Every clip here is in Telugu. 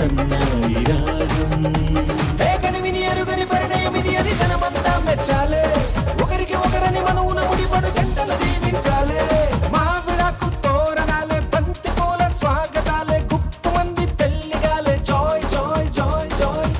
సన్నాయి రాగం కనివిని ఎరుగని పరిణయం ఇది అని జనమంతా మెచ్చాలే ఒకరికి ఒకరని మనవున ముడిపడు జంటలు దీవించాలే మావిడాకు తోరణాలే బంతి పూల స్వాగతాలే గుప్పు మంది పెళ్లిగాలే జాయ్ జాయ్ జాయ్ జాయ్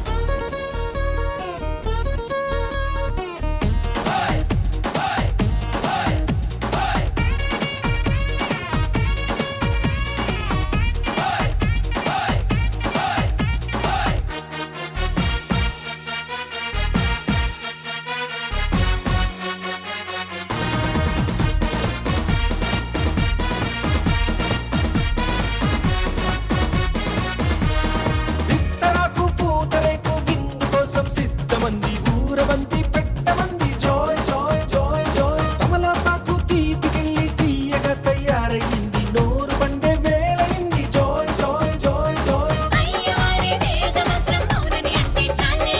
విస్తరాకు పూతరేకు విందు కోసం సిద్ధమంది ఊరబంతి పెట్టమంది జాయ్ జాయ్ జాయ్ జాయ్ తమలపాకు తీపికెళ్ళి తీయగా తయారయింది నోరు పండే వేళయింది జాయ్ జాయ్ జాయ్ జాయ్ అయ్యవారి వేద మంత్రం మౌనని అంటే చాలే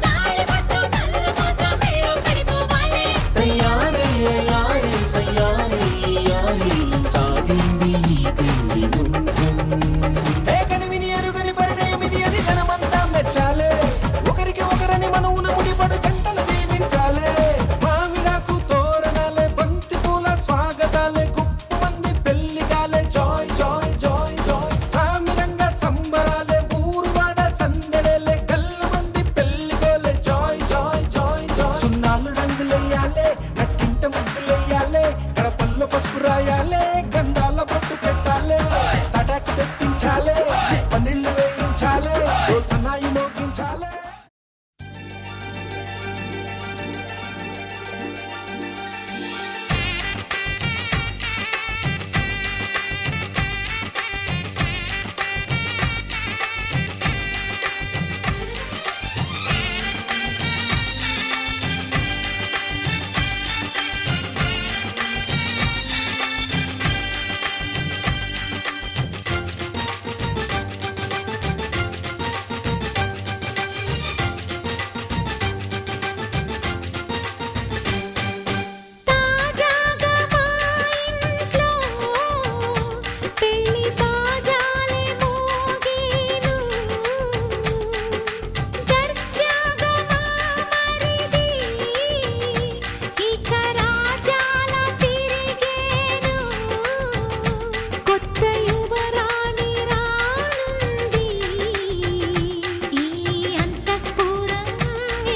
తాళిబట్టు నల్ల మోస మెళ్ళో పడిపోవాలే తయారే యారే సయ్యారే యారే సాగింది ఈ పెళ్లి గుండ్రం కనివిని ఎరుగని పరిణయం ఇది అని జనమంతా మెచ్చాలే ఒకరికి ఒకరని మనవున ముడిపడు జంటలు దీవించాలే మావిడాకు తోరణాలే బంతి పూల స్వాగతాలే గుప్పు మంది పెళ్లిగాలే జాయ్ జాయ్ జాయ్ జాయ్ సామిరంగా సంబరాలే ఊరువాడ సందడేలే గల్ల మంది పెళ్లిగోలే జాయ్ జాయ్ జాయ్ జాయ్ సున్నాలు రంగులెయ్యాలే నట్టింట ముగ్గులెయ్యాలే గడపల్లో పసుపు రాయాలే గంధాల బొట్టు పెట్టాలే తటాకు తెప్పించాలే పందిళ్ళు వేయించాలే డోల్ సన్నాయి మోగించాలే తాజాగా మా ఇంట్లో పెళ్లి బాజాలే మోగేను దర్జాగా మా మరిది ఇక రాజాల తిరిగేను కొత్త యువరాణి రానుంది ఈ అంతఃపురం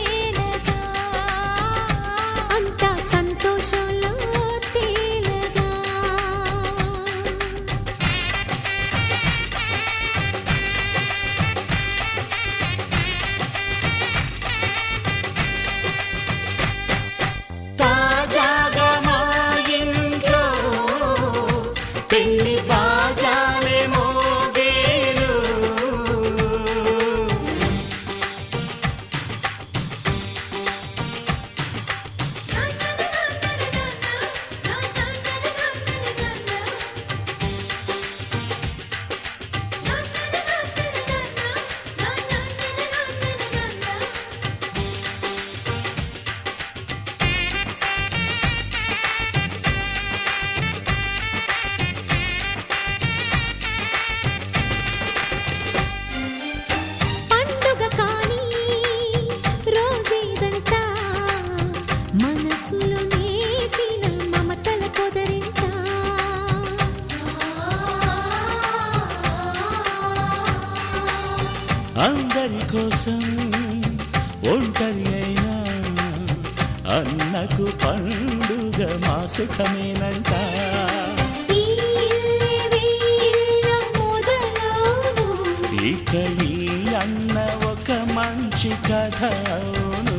ఏలగా అంతా సంతోషంలో తేలగా తాజాగా మా ఇంట్లో పెళ్లి బాజాలే మోగేను పండుగ కాని రోజేదంట మనసులో నేసిన మమతల పొదరింట అందరి కోసం ఒంటరి అయినా అన్నకు పండుగ మా సుఖమేనంట ఈ ఇల్లే వీళ్ళ మొదలవును ఇక ఈ అన్న ఒక మంచి కథ అవును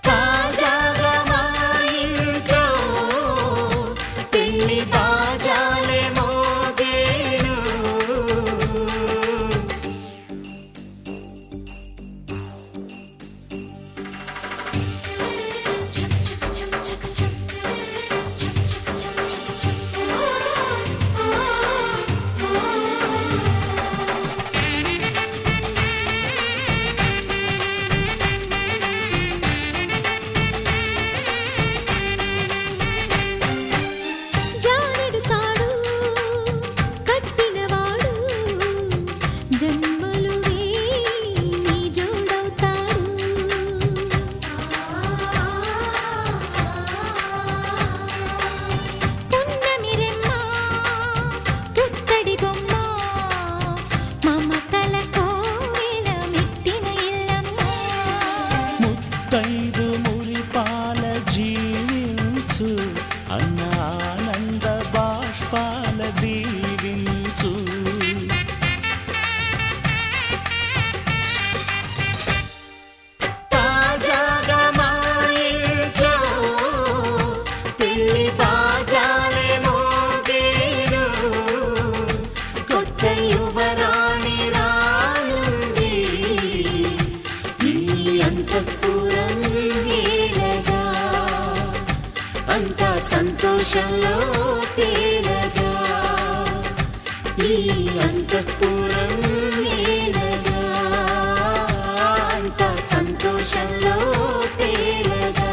తాజాగా మా ఇంట్లో పెళ్లి బాజాలే మోగేను చక చక చక చక చక చక అన్న ఆనంద బాష్పాల దీవించు. తాజాగా మా ఇంట్లో పెళ్లి బాజాలే మోగేను. కొత్త యువరాణి రానుంది ఈ అంతఃపురం ఏలగా. అంతా సంతోషంలో తేలగా ఈ అంతఃపురం ఏలగా. అంతా సంతోషంలో తేలగా.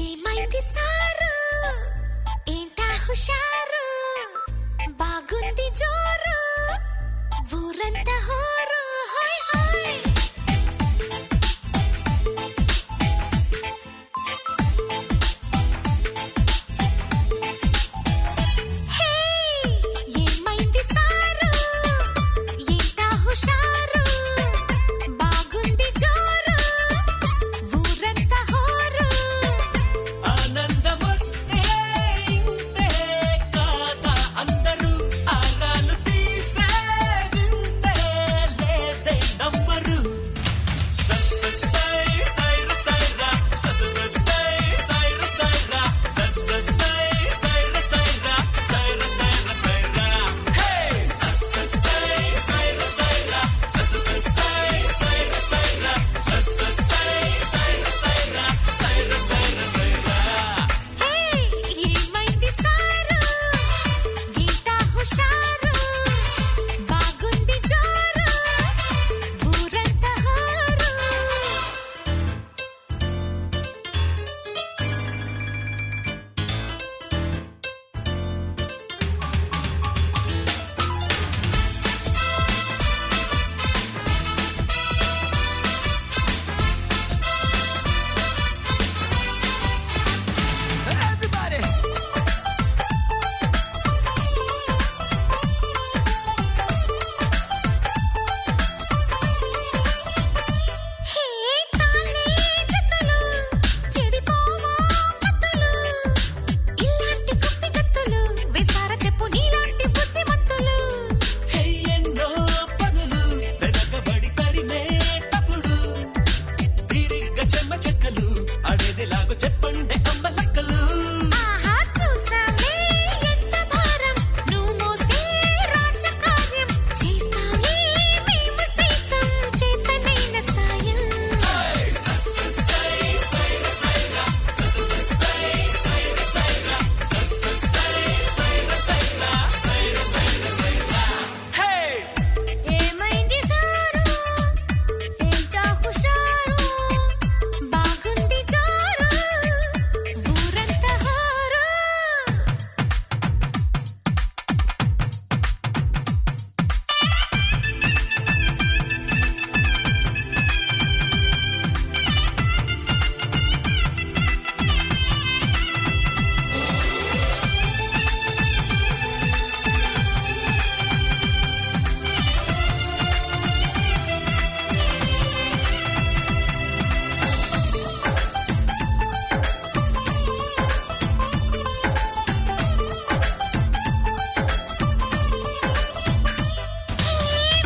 ఏమైంది సారు ఏంటా హుషారు బాగుంది జోరు ఊరంతా హోరు హోయ్ హోయ్. హే ఏమైంది సారు ఏంటా హుషారు బాగుంది జోరు ఊరంతా హోరు. ఆనందమొస్తే ఇంతే కాదా అందరూ ఆరాలు తీసే వింతే లేదే నమ్మరు. సై సైర సైరా సై సైర సైరా సై సైర సైరా సైర సైర సైరా. హే సై సైర సైరా సై సైర సైరా సై సైర సైరా సైర సైర సైరా. హే ఏమైంది సారు ఏంటా హుషారు బాగుంది జోరు ఊరంతా హోరు. Everybody. హే తానే జతలు చెడిపోవా మత్తులు ఇలాంటి కుప్పి కత్తులు వేసార చెప్పు నీలాంటి బుద్ధిమంతులు. హే ఎన్నో పనులు వెనకబడి తరిమేటప్పుడు తీరిగ్గా చెమ్మ చెక్కలు అడేదిలాగో చెప్పండి అమ్మ లెక్కలు. ఆహా చూసావే ఎంత భారం నువ్వు మోసే రాజకార్యం చేస్తావే మేము సైతం చేతనైన సాయం. ఏమైంది సారు ఏంటా హుషారు బాగుంది జోరు ఊరంతా హోరు.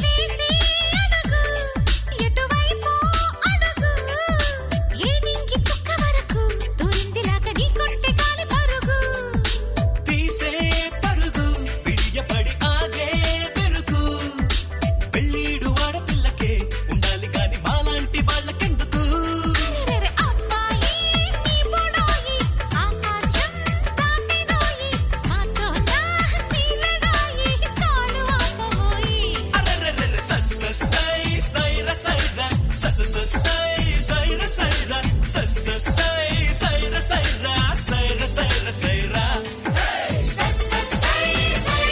వేసి అడుగు ఎటువైపు అడుగు ఏనింకి చుక్క వరకు దూరిందిలాగా నీ కొంటె గాలి పరుగు. తీసే పరుగు విడియపడి ఆగే పెరుగు పెళ్ళీడు ఆడపిల్లకే ఉండాలి గాని మాలాంటి వాళ్ళకెందుకు. అరెరెరె అబ్బాయి నీ బొడోయి ఆకాశం దాటినోయి మాతో నా నీలడాయి చాలు ఆపబోయి. అరెరెరెరె సై సైర సైరా సై సైర సైరా సై సైర సైరా సైర సైర సైరా. సై సై సై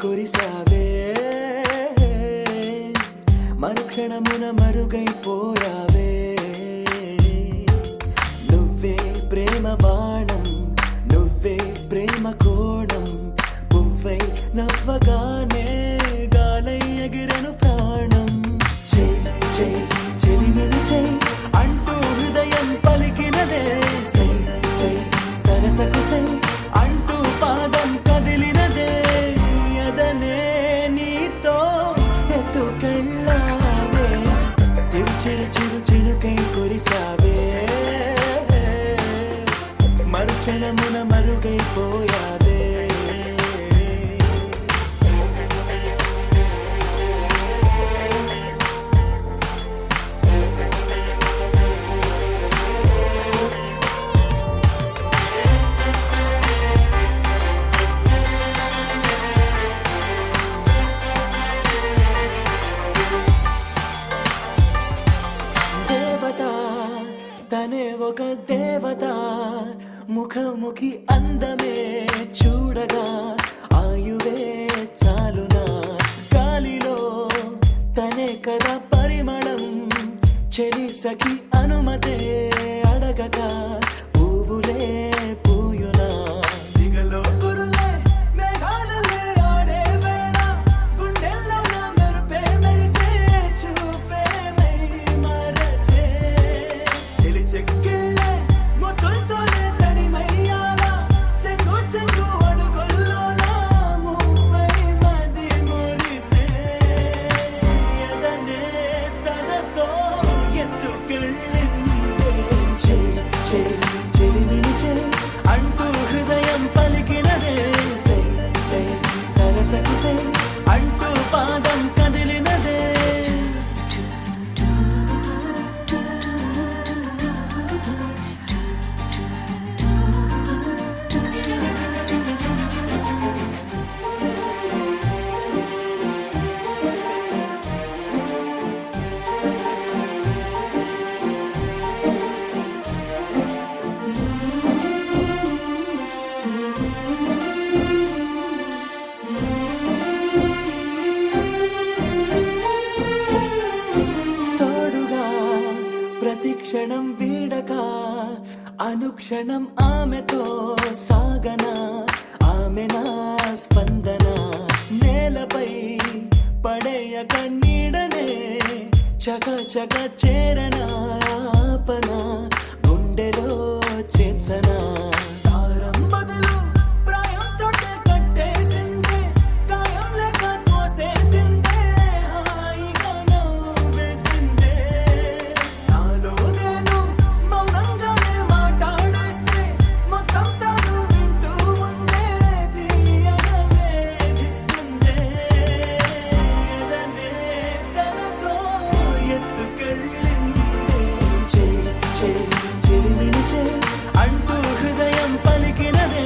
కురిసావే మరుక్షణమున మరుగైపోయావే నువ్వే ప్రేమ బాణం నువ్వే ప్రేమ కోణం పువ్వై నవ్వగానే గాలై ఎగిరెను ప్రాణం చెలిమిని చెయ్ అంటూ హృదయం పలికినదే సై సై సరసకు సై అంటూ పాదం కదిలినదే అదనే నీతో ఎత్తుకెళ్ళావే చిరు చిరు చిరుకై కురిసావే మరుక్షణమున మరుగైపోయావే తనే ఒక దేవత ముఖముఖి అందమే చూడగా ఆయువే చాలునా గాలిలో తనే కదా పరిమళం చెలి సఖి అనుమతే అడగక పువ్వులే పూయునా దిగలో గురులే మేఘాలలే ఆడే వేళ గుండెల్లో నా మెరుపే మెరిసే చూపే మై మరచే చెక్కిళ్ళే ముద్దులతోనే తడిమయ్యాలా చెంగు చెంగు అడుగుల్లోనా మువ్వై మది మురిసే ఎదనే తనతో ఎత్తుకెళ్ళిందే చెలిమిని చెలి అంటూ హృదయం పలికినదే సై సై సరసకు సై అంటూ పాదం కదిలినదే ప్రతిక్షణం వీడక అనుక్షణం ఆమెతో సాగన ఆమె నా స్పందన నేలపై పడేయక నీడనే చక చక చేరన ఆపన గుండెలో చేర్చన దారం బదులు ప్రాయంతో కట్టేసిందే గాయం లేక తోసేసిందే హాయిగా నవ్వేసిందే నాలో నేను మౌనంగానే మాట్లాడేస్తే మొత్తం తాను వింటూ ఉండే తీయగా వేధిస్తుందే ఎదనే తనతో ఎత్తుకెళ్ళిందే చెలిమిని చెలి అంటూ హృదయం పలికినదే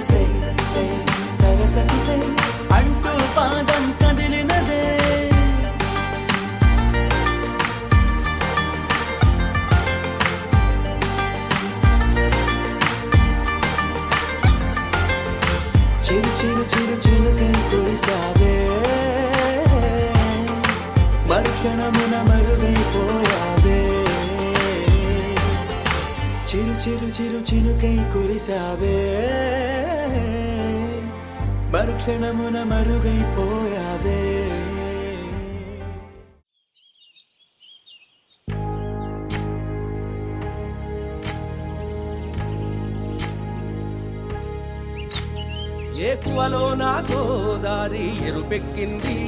సై సై సరసకు సై అంటూ పాదం కదిలినదే చిరు చిరు చిరు చిరుకై కురిసావే మరుక్షణమున మరుగైపోయావే చిరు చిరు చిరు చిరుకై కురిసావే మరుక్షణమున మరుగైపోయావే ఏకువలో నా గోదారి ఎరుపెక్కింది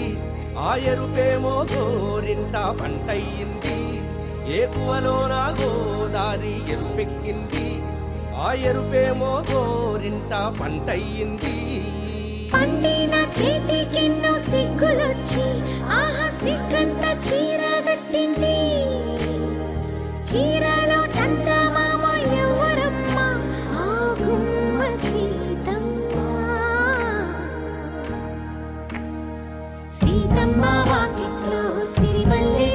ఆ ఎరుపేమో గోరింట పంటయ్యింది ఏకువలో నా గోదారి ఎరుపెక్కింది ఆ ఎరుపేమో గోరింట పంటయ్యింది పండిన చేతికెన్నో సిగ్గులొచ్చి ఆహా సిగ్గంత చీర కట్టింది చీరలో చందమామ ఎవరమ్మ ఆ గుమ్మ సీతమ్మ సీతమ్మ వాకిట్లో సిరిమల్లె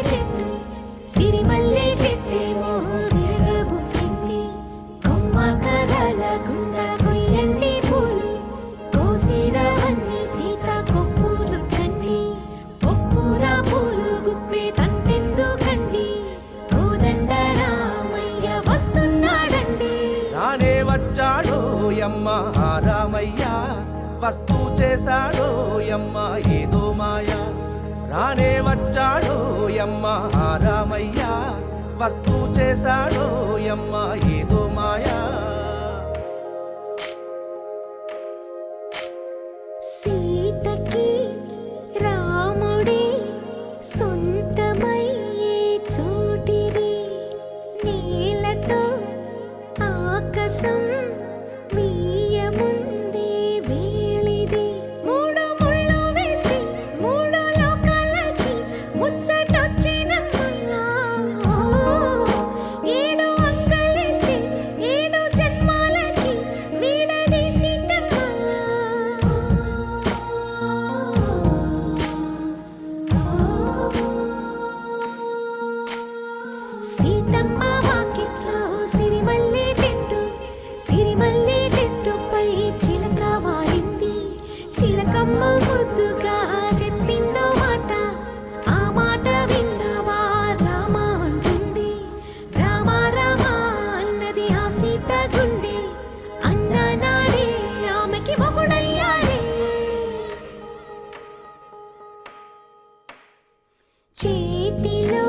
చెట్టేమో తిరగబూసింది కొమ్మ కదలకుండా కొయ్యండి పూలు కోసిరవన్నీ సీత కొప్పు ముందుకండి కోదండ రామయ్య వస్తున్నాడండి. రానే వచ్చాడో యమ్మ ఆ రామయ్య, వస్తూ చేశాడో యమ్మ ఏదో మాయ. రానే వచ్చాడో యమ్మ ఆ రామయ్య, వస్తూ చేశాడో యమ్మ ఏదో మాయా. సీతకి రాముడే సొంతమయ్యే చోటిది, నేలతో ఆకాశం వీయముందే వేళిది. మూడు ముళ్ళు వేస్తే మూడు లోకాలకి ముచ్చటొచ్చినమ్మా. ఏడు అంగలేస్తే ఏడు జన్మాలకి వీడదీసిందమ్మా. సీతమ్మ వాకిట్లో సిరిమల్లె చెట్టు, సిరిమల్లె చెట్టుపై చిలక వాలింది. చిలకమ్మ ముద్దుగా చెప్పిందో మాట, ఆ మాట విన్నవా రామ అంటుంది. రామ రామ అన్నది ఆ సీత గుండె, అన్ననాడే ఆమెకి మొగుడయ్యాడే. చేతిలో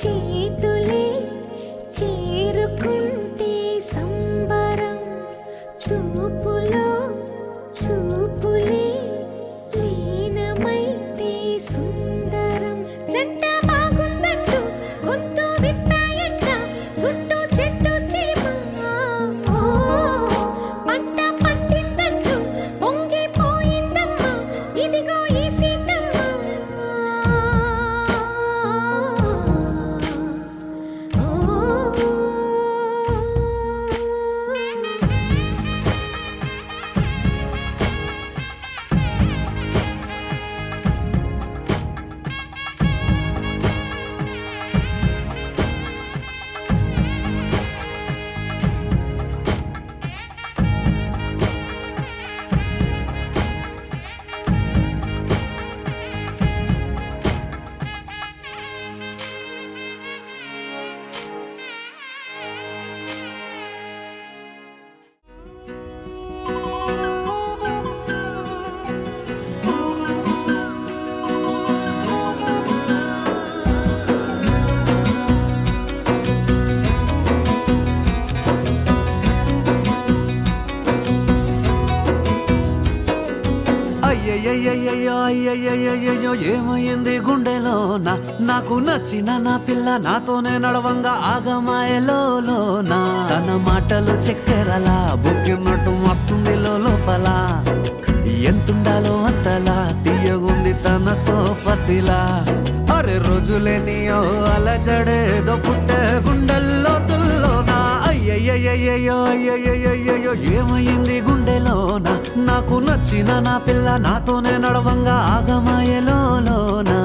చేతులే చేరుకుంటే సంబరం, చూపులో చూపులే లీనమైతే సుందరం. జంట బాగుందంటూ గొంతు విప్పాయంట చుట్టూ చెట్టు చీమ. పంట పండిందంటూ పొంగిపోయిందమ్మా ఇదిగో ఈ సీతమ్మ. అయ్యయ్యయ్యయ్యో అయ్యయ్యయ్యయ్యో ఏమైంది గుండెలోన, నాకు నచ్చిన నా పిల్ల నాతోనే నడవంగా ఆగమాయలోన. తన మాటలు చక్కెరలా బుక్కినట్టు వస్తుంది లోపల, ఎంతుండాలో అంతలా తీయగుంది తన సోపతిలా. అరే రోజులేనియో అలజడేదో పుట్టే గుండెల్లో తుల్లోనా. అయ్యయ్యయ్యయ్యో అయ్యయ్యయ్యయ్యో ఏమైంది గుండెలోన, నాకు నచ్చిన నా పిల్ల నాతోనే నడవంగా ఆగమాయలోనా.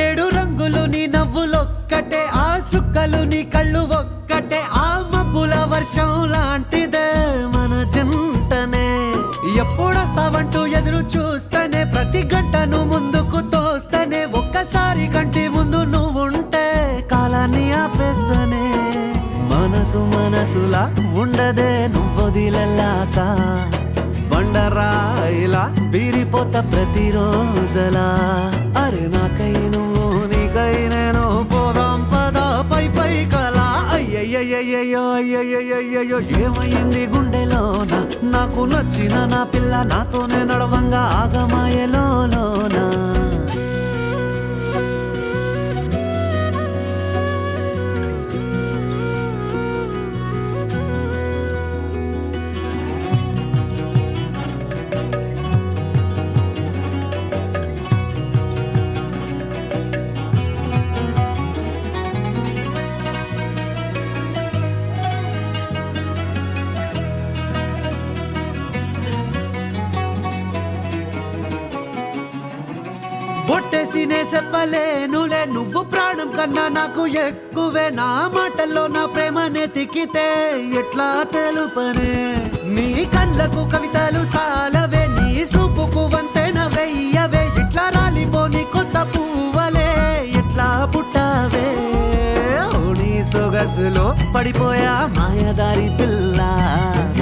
ఏడు రంగులు నీ నవ్వులొక్కటే, ఆ సుక్కలు నీ కళ్ళు ఒక్కటే, ఆ మబ్బుల వర్షం లాంటిదే మన జంటనే. ఎప్పుడొస్తావంటూ ఎదురు చూస్తేనే, ప్రతి గంటను ముందుకు తోస్తేనే, ఒక్కసారి కంటి ముందు నువ్వుంటే కాలాన్ని ఆపేస్తేనే. మనసు మనసులా ఉండదే నువ్వొదిలెల్లాక, బండరాయిలా బీరిపోత ప్రతిరోజలా. అరే నాకై నువ్వు నీకై నేను పోదాం పద పై పై కలా. అయ్యయ్యయ్యయ్యో అయ్యయ్యయ్యయ్యో ఏమైంది గుండెలోన, నాకు నచ్చిన నా పిల్ల నాతోనే నడవంగా ఆగమాయలోనా. నేనే చెప్పలేనులే నువ్వు ప్రాణం కన్నా నాకు ఎక్కువే నా మాటల్లో నా ప్రేమనే తిక్కితే ఎట్లా తెలుపనే నీ కళ్ళకు కవితలు సాలవే నీ సూపుకు వంతెన వెయ్యవే ఇట్లా రాలిపోని కొత్త పువ్వలే ఎట్లా పుట్టావే నీ సొగసులో పడిపోయా మాయదారి పిల్ల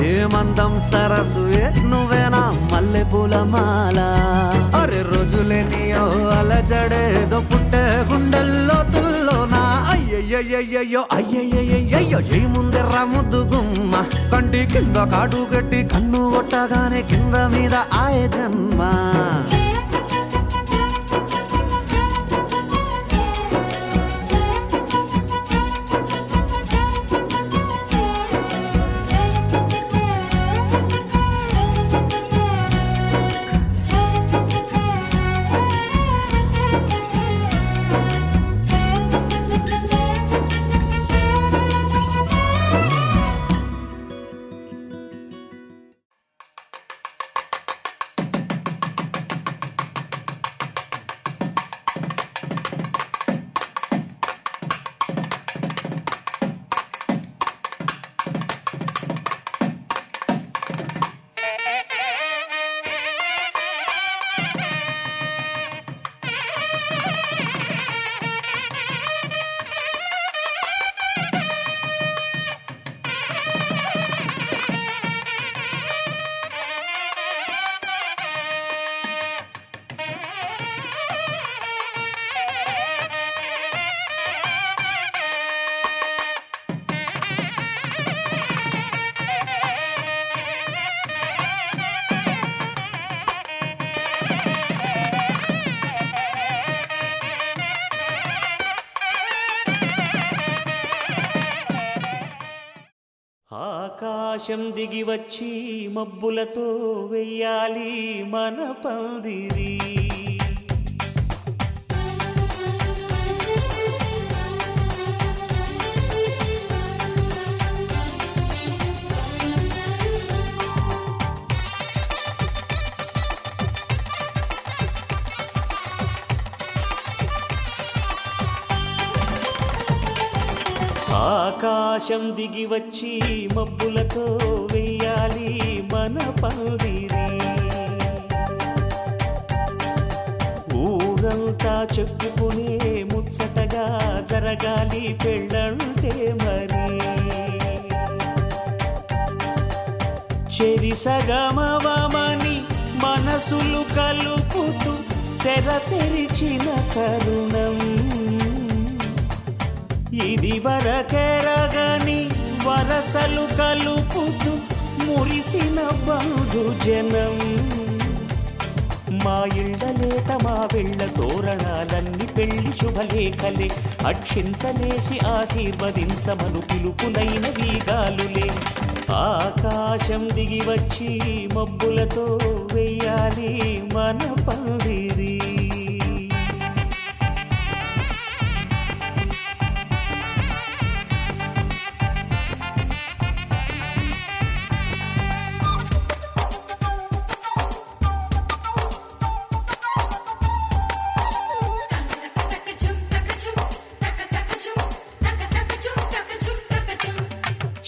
ఏమందం సరసువే నువ్వేనా మల్లె పూల మాల అరే రోజులే నీయో అలజడేదో పుట్టే గుండెల్లో తుల్లోనా అయ్యయ్యయ్యయ్యో అయ్యయ్యయ్యయ్యో ఏ ముందెర్ర ముద్దు గుమ్మ కంటి కింద కాటు గట్టి కన్ను కొట్టగానే కింద మీద ఆయ జన్మ ఆకాశం దిగి వచ్చి మబ్బులతో వెయ్యాలి మన పందిరి ఆకాశం దిగి వచ్చి మబ్బులతో వెయ్యాలి మన పందిరి ఊరంతా చెప్పుకునే ముచ్చటగా జరగాలి పెళ్ళంటే మరి చెరిసగమవమని మనసులు కలుపుతూ తెర తెరిచిన తరుణం ఇది వరకెరగని వరసలు కలుపుతూ మురిసిన బంధుజనం మా ఇళ్ళలేత మా వెళ్ళ తోరణాలన్నీ పెళ్లి శుభలేఖలే అక్షింతలేసి ఆశీర్వదించమను పిలుపులైన వీగాలులే ఆకాశం దిగి వచ్చి మబ్బులతో వెయ్యాలి మన పందిరి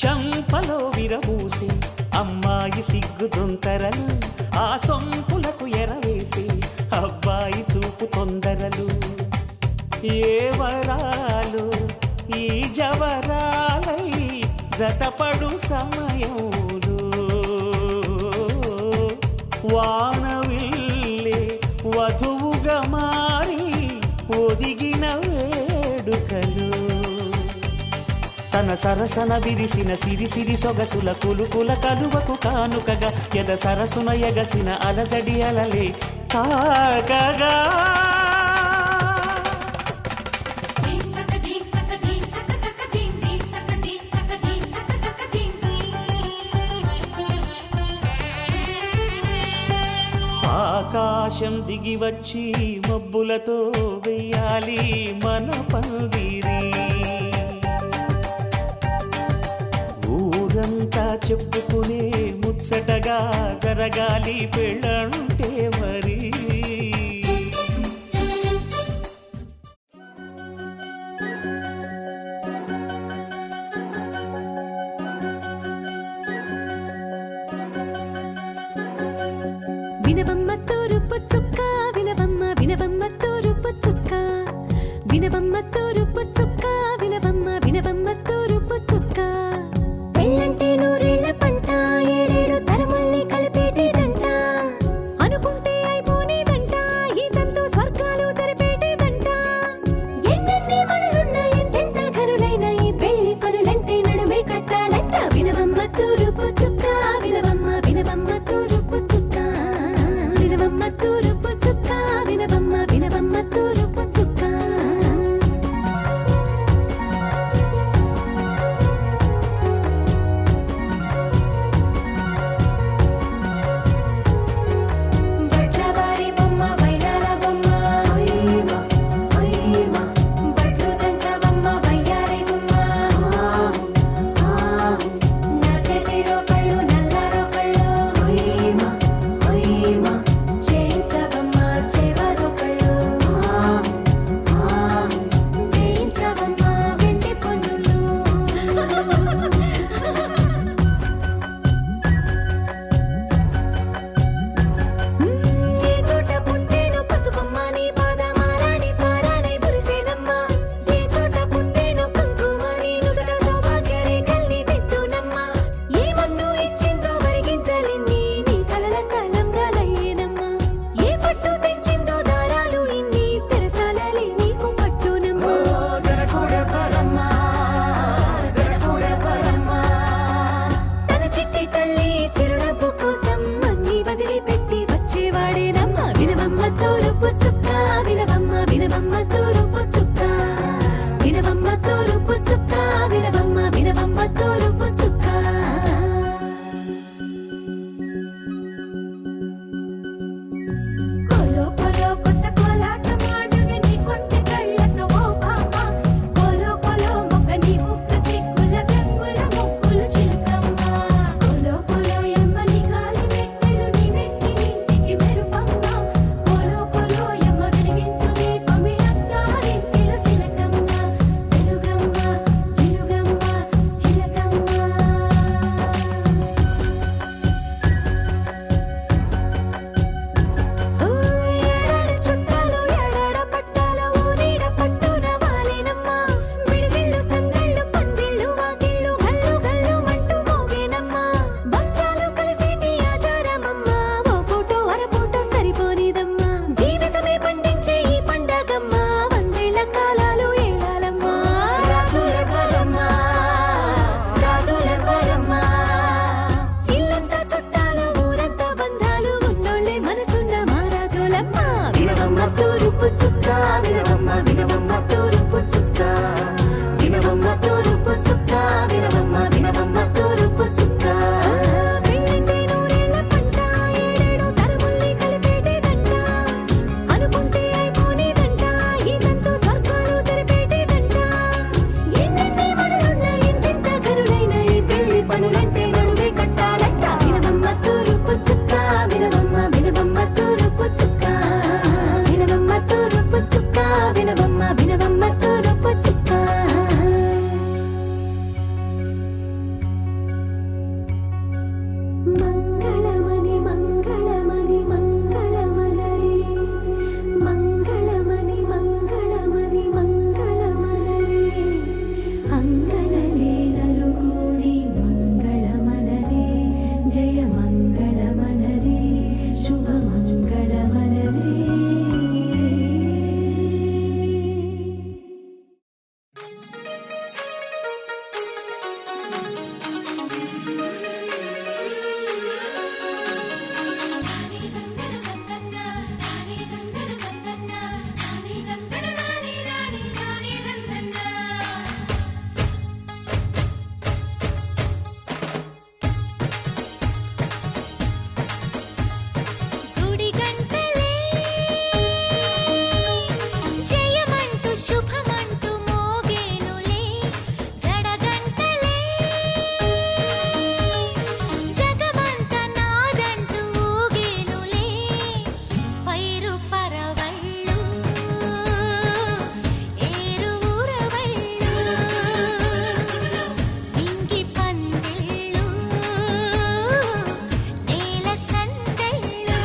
చంపలో విరబూసి అమ్మాయి సిగ్గుదొంతరలు ఆ సొంపులకు ఎరవేసి అబ్బాయి చూపు తొందరలు ఏ వరాలు ఈ జవరాలై జతపడు సమయంలో వానవిల్లే వధువుగా మారి ఒదిగిన వేడుకలు తన సరసన విరిసిన సిరిసిరి సొగసుల కులుకుల కలువకు కానుకగా ఎద సరసున ఎగసిన అలజడి అలలే కాకగా ఆకాశం దిగి వచ్చి మబ్బులతో వెయ్యాలి మన పందిరి ఊరంతా చెప్పుకునే ముచ్చటగా జరగాలి పెళ్ళంటే మరి వినవమ్మ తూరుపు చుక్క వినవమ్మ వినవమ్మ తూరుపు చుక్క వినవమ్మ తూరుపు చుక్క వినవమ్మ వినవమ్మ తూరుపు చుక్క పెళ్ళంటే నూరేళ్ల పంట ఏడేడు తరముల్ని కలిపేటేదంట అనుకుంటే అయిపోనేదంట ఈ తంతు స్వర్గాలు జరిపేటేదంట ఎన్నెన్ని మనులున్నా ఎంతెంత కనులైన ఈ పెళ్లి పనులంటే నడుమే కట్టాలంట వినవమ్మ తూరుపు చుక్క వినవమ్మ వినవమ్మ తూరుపు చుక్క వినవమ్మ తూరుపు చుక్క వినవమ్మ వినవమ్మ తూరుపు చుక్క బట్లవారి బొమ్మ వైరాల బొమ్మ ఓయమా ఓయమా బట్లు దంచవమ్మ వయ్యారి గుమ్మ నా చేతిలో కళ్ళు నల్లారో కళ్ళు ఓయమా ఓయమా చేయించవమ్మ చేవారో కళ్ళు వేయించవమ్మ వెండి పొన్నులు ఏ చోట పుట్టేనో పసుపమ్మ నీ పాదమారాణి పారాణై మురిసేనమ్మ ఏ చోట పుట్టేనో కుంకుమ నీ నుదుట సౌభాగ్య రేఖల్ని దిద్దునమ్మ ఏ మన్ను ఇచ్చిందో వరిగించలిన్ని నీ కలల కలంబ్రాలయ్యేనమ్మ ఏ పట్టు తెచ్చిందో దారాలు ఇన్ని తెరసాలలి నీకు పట్టునమ్మ జనకూడెవ్వరమ్మ జనకూడెవ్వరమ్మ తన చిట్టి తల్లి చిరునవ్వు కోసం అన్ని వదిలిపెట్టి వచ్చేవాడేనమ్మ వినవమ్మ తూరుపు చుక్క వినవమ్మ వినవమ్మ తూరుపు చుక్క వినవమ్మ తూరుపు చుక్క వినవమ్మ వినవమ్మ తూరుపు చుక్క కోలో కోలో కొత్త కోలాటం ఆడవే నీ కొంటె కళ్ళతో ఓ బామ్మ కోలో కోలో మొక్క నీ ముక్కు సిగ్గుల రంగుల ముక్కులు చిలకమ్మ కోలో కోలో యమ్మ నీ కాలి మెట్టెలు నీ నెట్టి నింటికి మెరుపమ్మ కోలో కోలో యమ్మ వెలిగించు దీపమే అత్తారింటిలో చిలకమ్మ వెలుగమ్మ చిలుగమ్మ చిలకమ్మ ఏడాడ చుట్టాలు ఏడాడ పట్టాలు ఊరీడ పట్టున వాలేనమ్మ విడిదిళ్ళు సందళ్ళు పందిళ్ళు వాకిళ్ళు గల్లు గల్లు మంటూ మోగేనమ్మ వంశాలు కలిసేటి ఆచారమమ్మ ఓ పూటో అరపూటో సరిపోనిదమ్మ జీవితమే పండించే ఈ పండగమ్మ వందేళ్ల కాలాలు ఏలాలమ్మ రాజులెవ్వరమ్మ రాజులెవ్వరమ్మ ఇల్లంతా చుట్టాలు ఊరంతా బంధాలు ఉన్నోళ్ళే మనసున్న మహారాజులమ్మ వినవమ్మ తూరుపు చుక్క వినవమ్మ వినవమ్మ తూరుపు చుక్క వినవమ్మ తూరుపు చుక్క వినవమ్మ వినవమ్మ తూరుపు చుక్క పెళ్ళంటే నూరేళ్ల పంట ఏడేడు తరముల్ని కలిపేటేదంట అనుకుంటే అయిపోనేదంట ఈ తంతు స్వర్గాలు జరిపేటేదంట ఎన్నెన్ని మడులున్నా ఎంతెంత కనులైన ఈ పెళ్లి పనులంటే నడువే కట్టాలంట వినవమ్మ తూరుపు చుక్క వినవమ్మ వినవమ్మ తూరుపు చుక్క వినవమ్మ తూరుపు చుక్క వినవమ్మ వినవమ్మ తూరుపు చుక్క మంగళమణి మంగళమణి మంగళమలరే మంగళమణి మంగళమణి మంగళమలరే అంగనలే నలుగూడి మంగళమనరే జయ మంగళమనరే శుభ మంగళమనరే గుడి గంటలే జయమంటూ శుభమంటూ మోగేనులే జడగంటలే జగమంత నాదంటూ ఊగేనులే పైరు పరవళ్ళు ఏరు ఊరవళ్ళు నింగి పందిళ్ళు నేల సందళ్ళు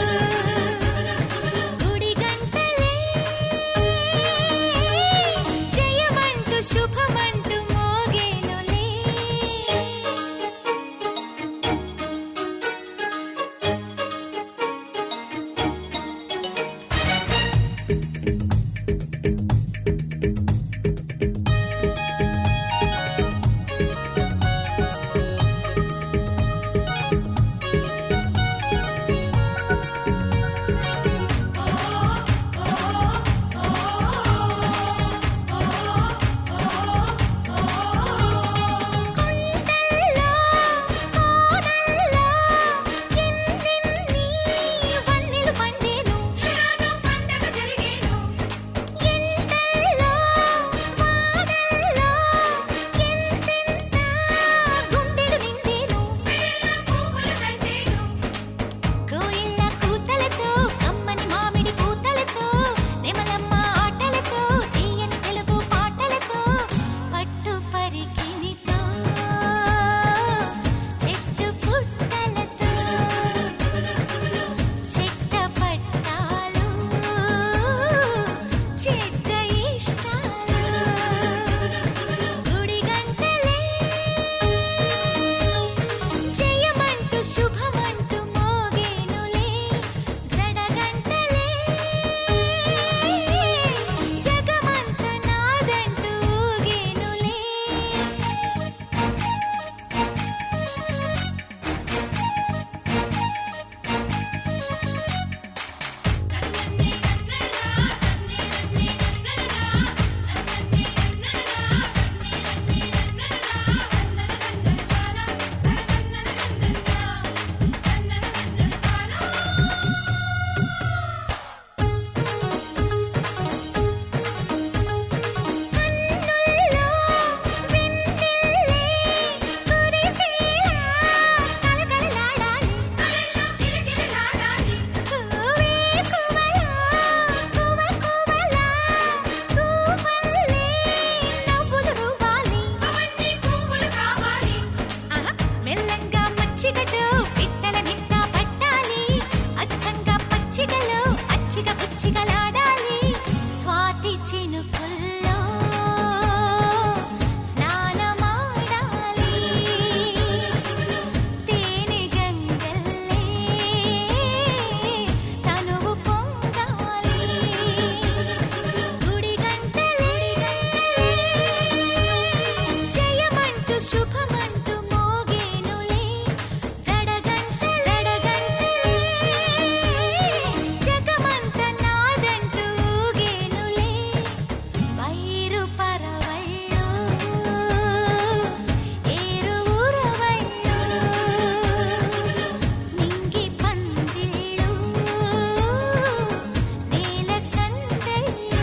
మచ్చిగలో అచ్చిగ పుచ్చిగలాడాలి స్వాతి చినుకుల్లో స్నానమాడాలి తేనె గంగల్లే తనువు పొంగాలి గుడి గంటలే జయమంటూ శుభమంటూ మోగేనులే జడగంటలే జగమంత నాదంటూ ఊగేనులే వైరు పరవళ్ళు ఏరు ఊరవళ్ళు నింగి పందిళ్ళు నేల సందళ్ళు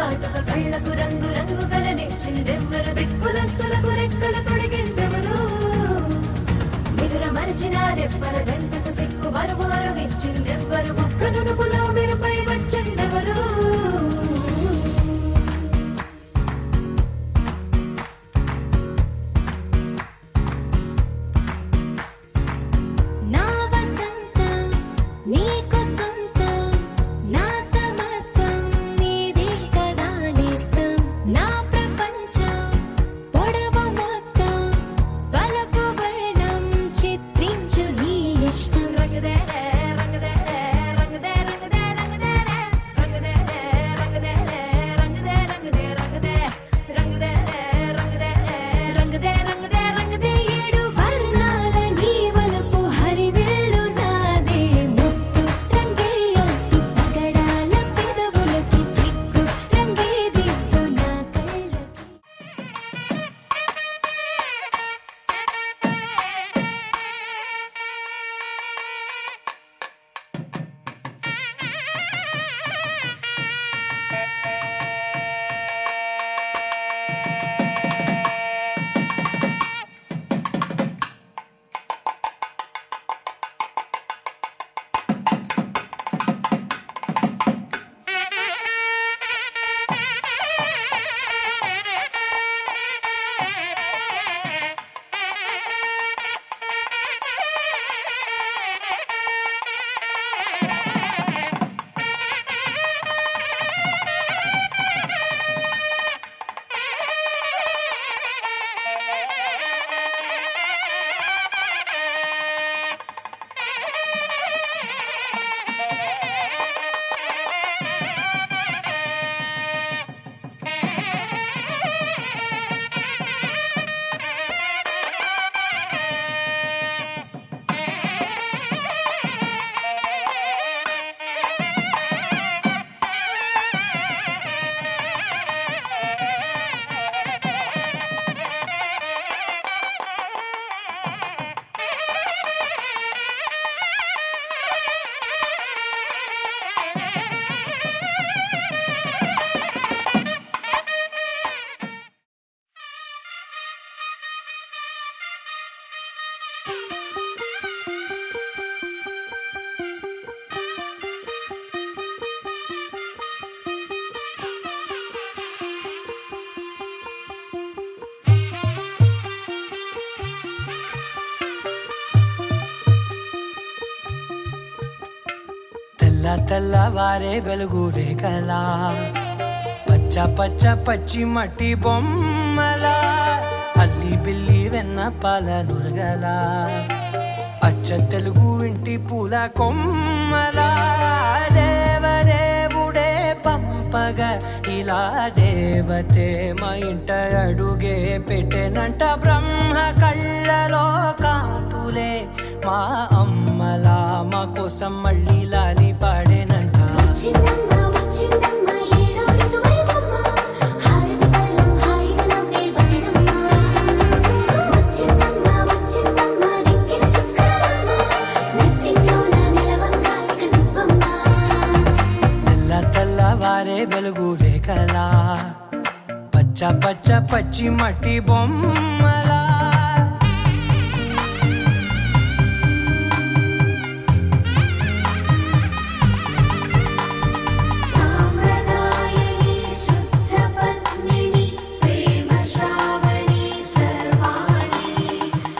కాటుక కళ్ళకు రంగు రంగు కలనిచ్చిందెవ్వరు దిక్కులచ్చులకు రెక్కలు తొడిగిందెవరు నిదుర మరిచిన రెప్పల జంటకు సిక్కు మరుమారం ఇచ్చిందెవ్వరు ఒక్క నునుపులో మెరుపై వచ్చిందెవరు నా వసంతం నీకు సొంతం నా సమస్తం నీదే కదా నేస్తం నా ప్రపంచం పొడవు మొత్తం వలపు వర్ణం చిత్రించు నీ ఇష్టం రంగదే రంగదే రంగదే రంగదే రంగదే రంగదే రంగదే రంగదే రంగదే రంగదే రంగదే రంగదే రంగదే రంగదే రంగదే ఏడు వర్ణాల నీ వలపు హరివేలు నాదే ముత్తు రంగే ఒత్తు పగడాల పెదవులకి సిగ్గు రంగే దిద్దు నా కళ్ళకి తెల్ల తెల్లవారే వెలుగు రేఖలా పచ్చ పచ్చ పచ్చి మట్టి బొమ్మలా అల్లి బిల్లి వెన్న పాల నురగలా అచ్చ తెలుగు ఇంటి పూల కొమ్మలా దేవదేవుడే పంపగా ఇలా దేవతే మా ఇంట అడుగే పెట్టెనంట బ్రహ్మ కళ్ళలో కాంతులే మా అమ్మలా మా కోసం మళ్ళీ లాలి పాడేనంట వచ్చిందమ్మ వచ్చిందమ్మ ఏడో ఋతువైవమ్మ హారతి పళ్ళం హాయిగా నవ్వే వదనమ్మ వచ్చిందమ్మ వచ్చిందమ్మ నెక్కిన చుక్కలమ్మ నెట్టింట్లోన నిలవంగా ఇక నువ్వమ్మ తెల్ల తెల్లవారే వెలుగు రేఖలా పచ్చ పచ్చ పచ్చి మట్టి బొమ్మలా సాంప్రదాయని శుద్ధ పద్మిని ప్రేమ శ్రావణి సర్వాణి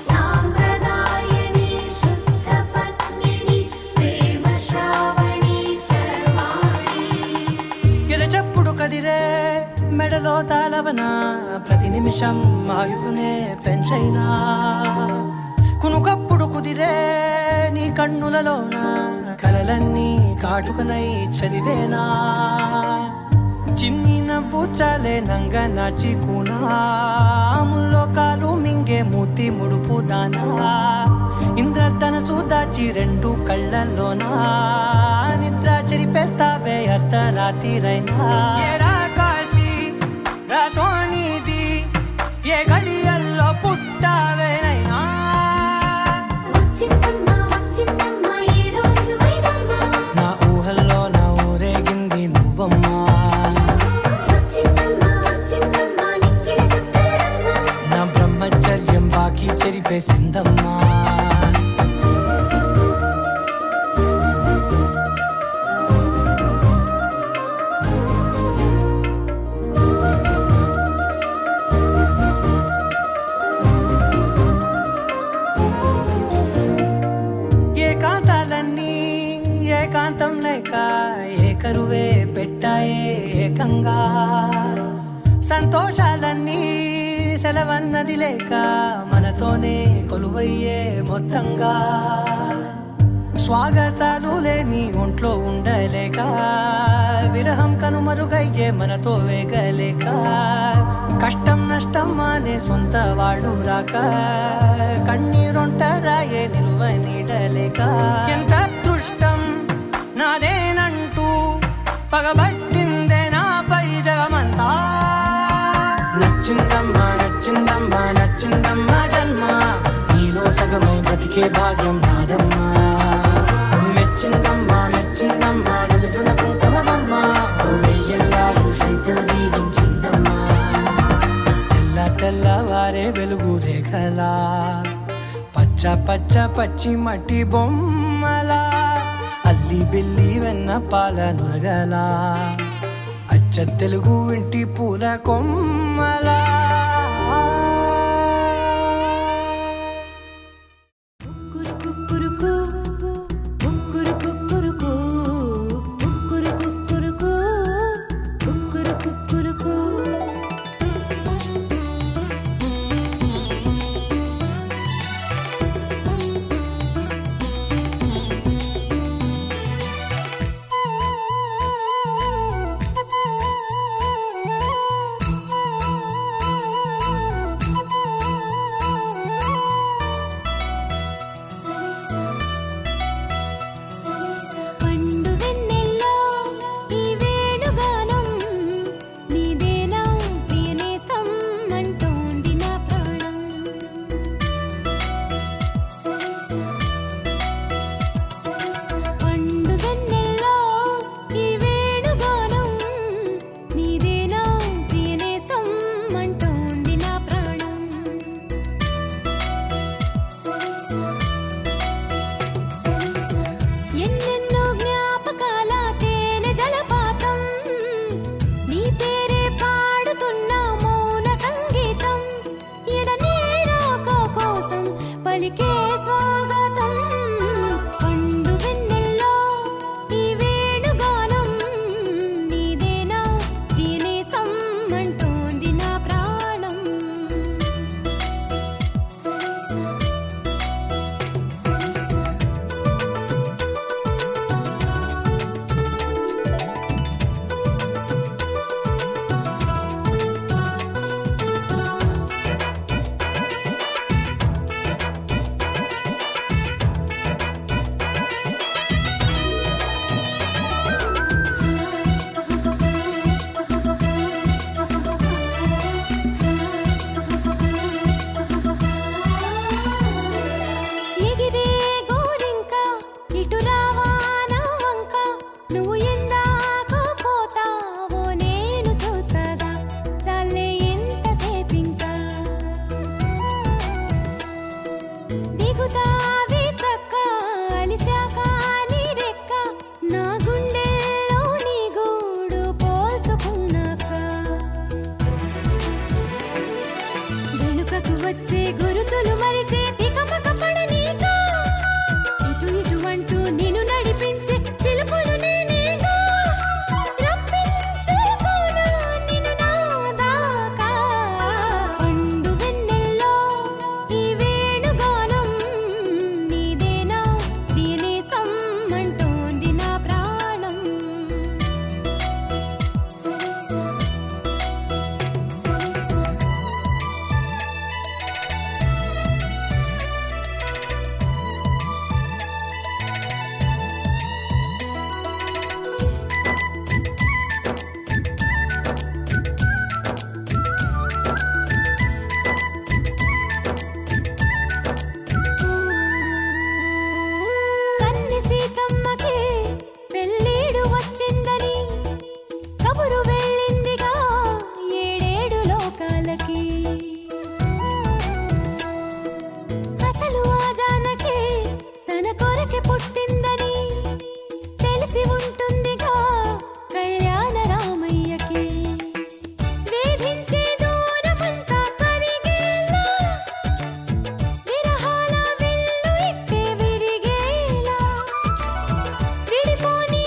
సాంప్రదాయని శుద్ధ పద్మిని ప్రేమ శ్రావణి సర్వాణి ఎరచప్పుడు కదిరే మెడలో తాళవన ప్రతి నిమిషం ఆయువునే పెంచైనా కునుకప్పుడు కుదిరే నీ కన్నులలోన కలలన్నీ కాటుకనై చదివేనా చిన్ని నవ్వు చాలే నంగ నాచి కూనాముల్లో కాలు మింగే మూతి ముడుపు దానా ఇంద్రధనసు దాచి రెండు కళ్ళల్లోనా నిద్ర చెరిపేస్తావే అర్ధరాత్రిరైనా ఏడా కాశీ రా సోనిది ఏ గడియల్లో పుట్టావేనైనా వచ్చిందమ్మ వచ్చిందమ్మ ఏడో ఋతువైవమ్మ నా ఊహల్లో నా ఊరేగింది నువ్వమ్మా ఇష్టం లేక ఏకరువే పెట్టాయే ఏకంగా సంతోషాలన్నీ సెలవన్నది లేక మనతోనే కొలువయ్యే మొత్తంగా స్వాగతాలు లేని ఒంట్లో ఉండలేక విరహం కనుమరుగయ్యే మనతో వేగలేక కష్టం నష్టం అనే సొంత వాళ్ళు రాక కన్నీరొంటరాయే నిలువ నీడలేక ఎంత అదృష్టం నాదేనంటూ పగబట్టిందే నాపై జగమంతా నచ్చిందమ్మా నచ్చిందమ్మా నచ్చిందమ్మా జన్మ నీలో సగమై బ్రతికే భాగ్యం నాదమ్మా మెచ్చిందమ్మా మెచ్చిందమ్మా నుదుటిన కుంకుమమ్మా వెయ్యల్లాలు శంకులు దీవించిందమ్మా తెల్ల తెల్లవారే వెలుగు రేఖలా పచ్చ పచ్చ పచ్చి మట్టి బొమ్మలా అల్లి బిల్లి వెన్న పాల నురగలా అచ్చ తెలుగు ఇంటి పూల కొమ్మలా కుక్కురుకు కుక్కురుకు కుక్కురుకు కుక్కురుకు పండు వెన్నెల్లో ఈ వేణుగానం నీదేనా ప్రియనేస్తం అంటోంది నా ప్రాణం పండు వెన్నెల్లో ఈ వేణుగానం నీదేనా ప్రియనేస్తం అంటోంది నా ప్రాణం ఎన్నెన్నో జ్ఞాపకాల తేనె జలపాతం నీ పేరే పాడుతున్న మౌన సంగీతం ఎదనే రాక కోసం పలికే స్వాగతం పండు వెన్నెల్లో ఈ వేణుగానం నీదేనా ప్రియనేస్తం అంటోంది నా ప్రాణం ఎగిరే గోరింక ఇటు రావా నా వంక నువ్వు ఎందాక పోతావో నేను చూసాగా చాలే ఎంతసేపింకా దిగుతావి చక్క అలిశాక నీ రెక్క నా గుండెల్లో నీ గూడు పోల్చుకున్నాక వెనుకకు వచ్చే గురుతులు మరిచే తికమక పడనీక ఇటు ఇటు అంటూ నిన్ను నడిపించే పిలుపులు నేనేగా రప్పించుకోనా నిన్ను నా దాకా పండు వెన్నెల్లో ఈ వేణుగానం నీదేనా ప్రియనేస్తం అంటోంది నా ప్రాణం కన్ని సీతమ్మకి పెళ్ళీడు వచ్చిందని కబురు వెళ్ళిందిగా ఏడేడు లోకాలకి అసలు ఆ జానకి తన కొరకే పుట్టిందని తెలిసి ఉంటుందిగా కళ్యాణ రామయ్యకి వేధించే దూరమంతా కరిగేలా విరహాల విల్లు ఇట్టే విరిగేలా విడిపోని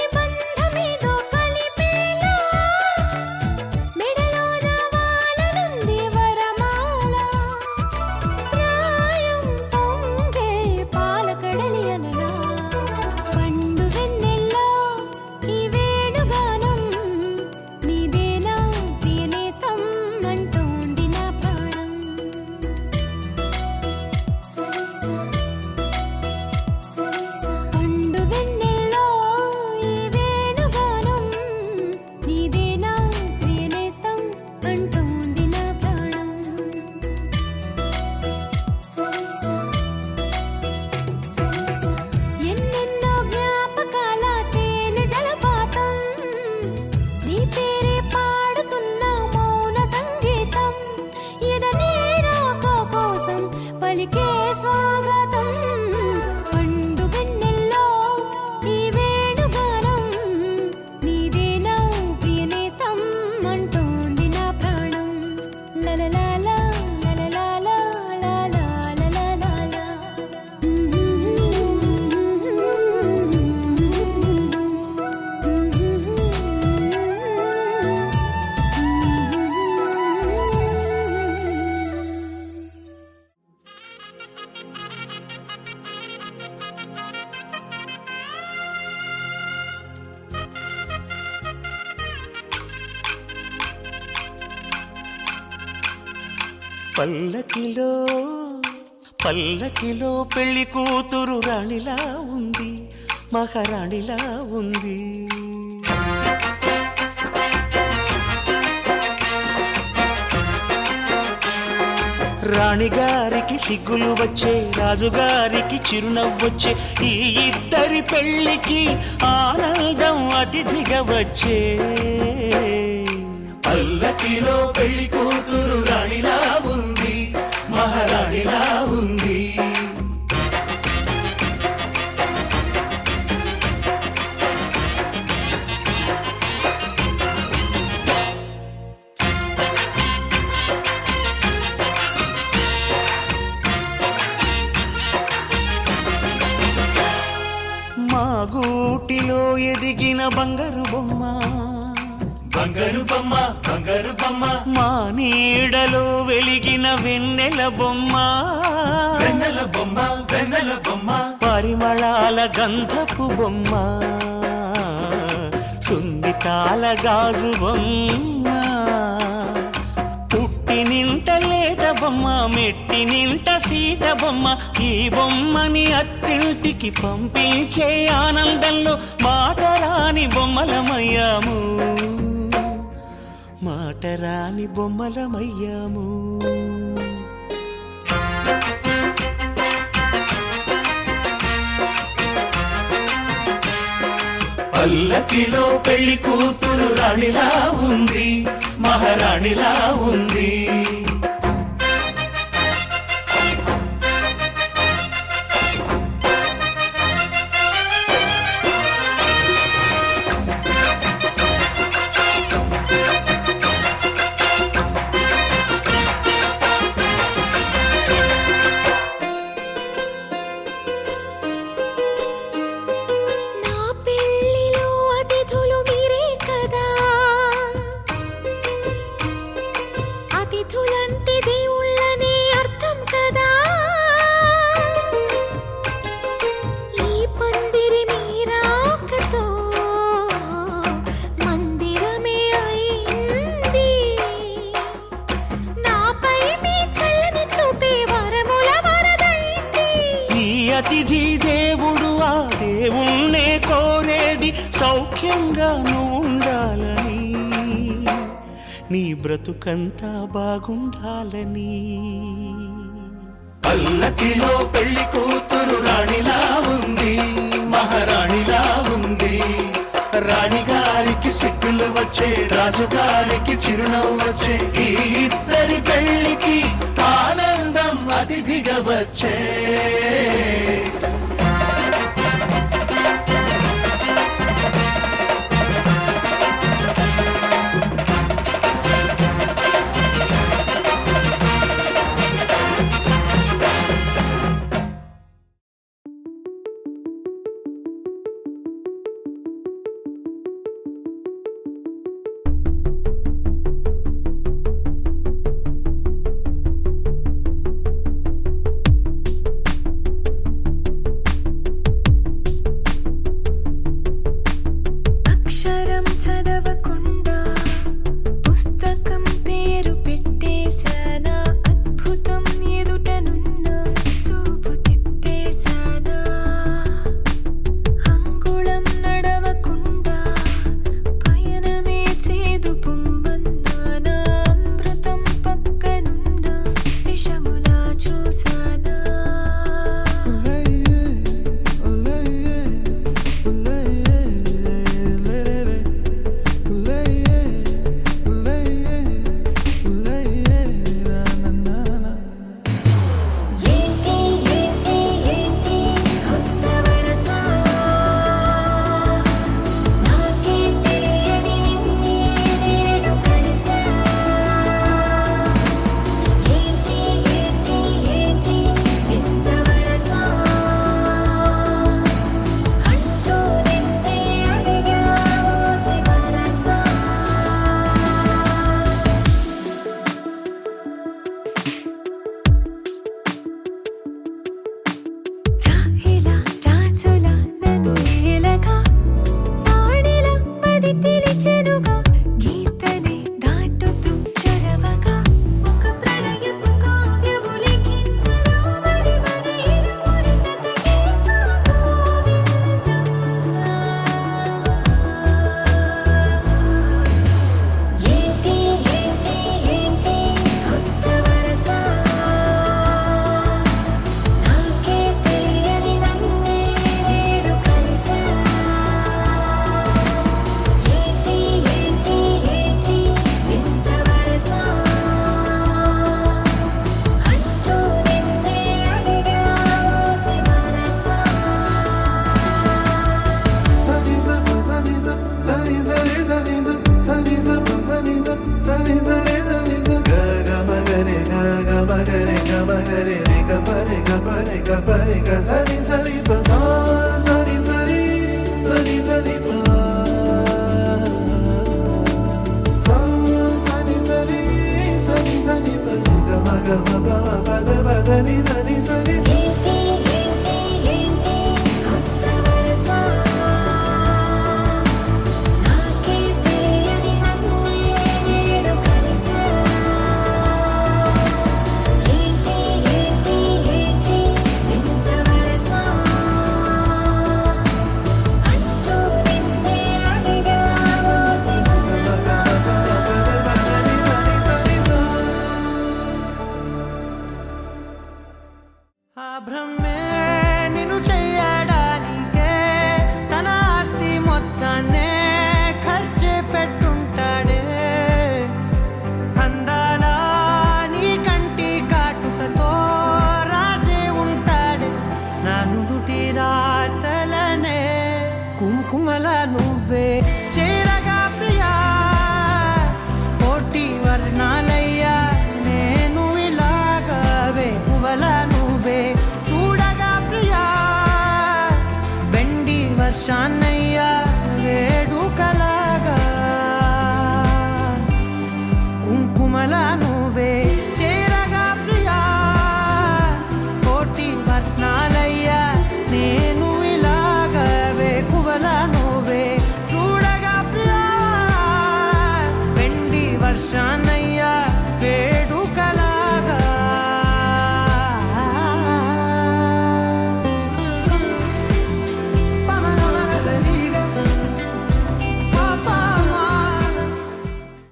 పల్లకిలో పల్లకిలో పెళ్లి కూతురు రాణిలా ఉంది, మహారాణిలా ఉంది. రాణిగారికి సిగ్గులు వచ్చే, రాజుగారికి చిరునవ్వొచ్చే, ఈ ఇద్దరి పెళ్లికి ఆనందం అతిథిగా వచ్చే. పల్లకిలో పెళ్లి కూతురు రాణిలా ఉంది, మహారాణిలా ఉంది. మా గూటిలో ఎదిగిన బంగారు బొమ్మ, బంగారు బొమ్మ, బంగారు బొమ్మ. మా నీడలో వెలిగిన వెన్నెల బొమ్మ, వెన్నెల బొమ్మ, వెన్నెల బొమ్మ. పరిమళాల గంధపు బొమ్మ, సున్నితాల గాజు బొమ్మ. పుట్టి నింట లేత బొమ్మ, మెట్టి నింట సీత బొమ్మ. ఈ బొమ్మని అత్తింటికి పంపించే ఆనందంలో మాటరాని బొమ్మలమయ్యాము, మాటరాని బొమ్మలమయ్యాము. పల్లకిలో పెళ్లి కూతురు రాణిలా ఉంది, మహారాణిలా ఉంది. నా పెళ్లిలో అతిథులు మీరే కదా, అతిథులంటే దేవుళ్ళనే అర్థం కదా. ఈ పందిరి మీరాకతో మందిరమే అయింది. నాపై మీ చల్లని చూపే వరముల వరదైంది. ఈ అతిథి దేవుడు ఆ దేవుణ్ణే కోరేది సౌఖ్యంగా నువ్వు ఉండాలని, నీ బ్రతుకంతా బాగుండాలని. పల్లకిలో పెళ్లి కూతురు రాణిలా ఉంది, మహారాణిలా ఉంది. రాణిగారికి సిగ్గులు వచ్చే, రాజుగారికి చిరునవ్వు వచ్చే, ఈ ఇద్దరి పెళ్లికి ఆనందం అతిథిగా వచ్చే.